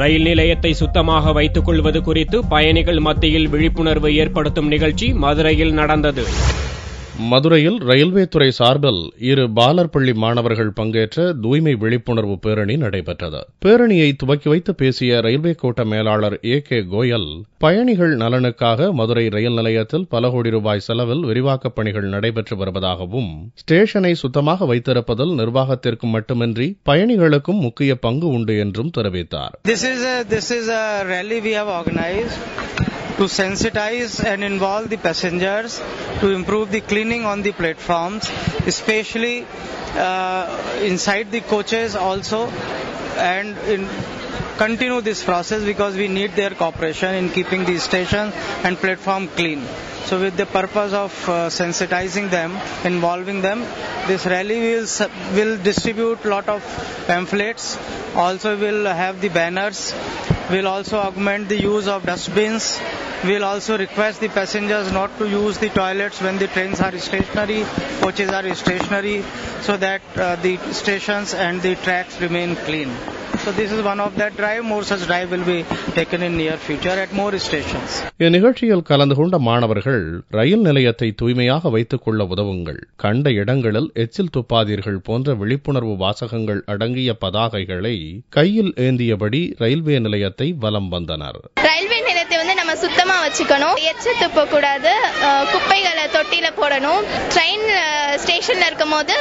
ரயில் நிலையத்தை சுத்தமாக வைத்துக் கொள்வது குறித்து பயணிகள் மத்தியில் விழிப்புணர்வு ஏற்படுத்தும் நிகழ்ச்சி மதுரையில் நடந்தது. மதுரையில் ரயில்வே துறை சார்பில் 2 பாலர் பள்ளி மாணவர்கள் பங்கேற்ற தூய்மை விழிப்புணர்வு பேரணி நடைபெற்றது. பேரணியை துவக்கி வைத்து பேசிய ரயில்வே கோட்ட மேலாளர் A.K. கோயல், பயணிகள் நலனுக்காக மதுரை ரயில் நிலையத்தில் பல கோடி ரூபாய் செலவில் விரிவாக்கப் பணிகள் நடைபெற்று வருவதாகவும், ஸ்டேஷனை சுத்தமாக வைத்திருப்பதில் நிர்வாகத்திற்கு மட்டுமின்றி பயணிகளுக்கும் முக்கிய பங்கு உண்டு என்றும் தெரிவித்தார். This is a rally we have organized to sensitize and involve the passengers to improve the cleaning on the platforms, especially inside the coaches also, and continue this process because we need their cooperation in keeping the station and platform clean. So with the purpose of sensitizing them, involving them, this rally will distribute lot of pamphlets, also will have the banners, will also augment the use of dustbins. We'll also request the passengers not to use the toilets when the trains are stationary, coaches are stationary, so that the stations and the tracks remain clean. So this is one of that drive. More such drive will be taken in near future at more stations. இந்நிகழ்ச்சியில் கலந்து கொண்ட மாணவர்கள், ரயில் நிலையத்தை தூய்மையாக வைத்துக் கொள்ள உதவுங்கள், கண்ட இடங்களில் எச்சில் துப்பாதீர்கள் போன்ற விழிப்புணர்வு வாசகங்கள் அடங்கிய பதாகைகளை கையில் ஏந்தியபடி ரயில்வே நிலையத்தை வலம் வந்தனர். ரயில்வே நிலையத்தை நம்ம சுத்தமா வச்சுக்கணும், எச்சில் துப்ப கூடாது, குப்பைகளை தொட்டியில போடணும், ட்ரெயின் ஸ்டேஷன்ல இருக்கும் போது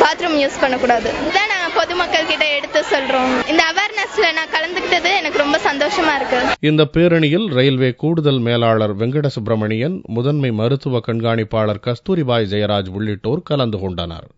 பாத்ரூம் யூஸ் பண்ணக்கூடாது. இதான் நாங்க பொதுமக்கள் கிட்ட எடுத்து சொல்றோம். இந்த அவேர்னஸ்ல நான் கலந்துக்கிட்டது எனக்கு ரொம்ப சந்தோஷமா இருக்கு. இந்த பேரணியில் ரயில்வே கூடுதல் மேலாளர் வெங்கட சுப்பிரமணியன், முதன்மை மருத்துவ கண்காணிப்பாளர் கஸ்தூரிபாய் ஜெயராஜ் உள்ளிட்டோர் கலந்து கொண்டனர்.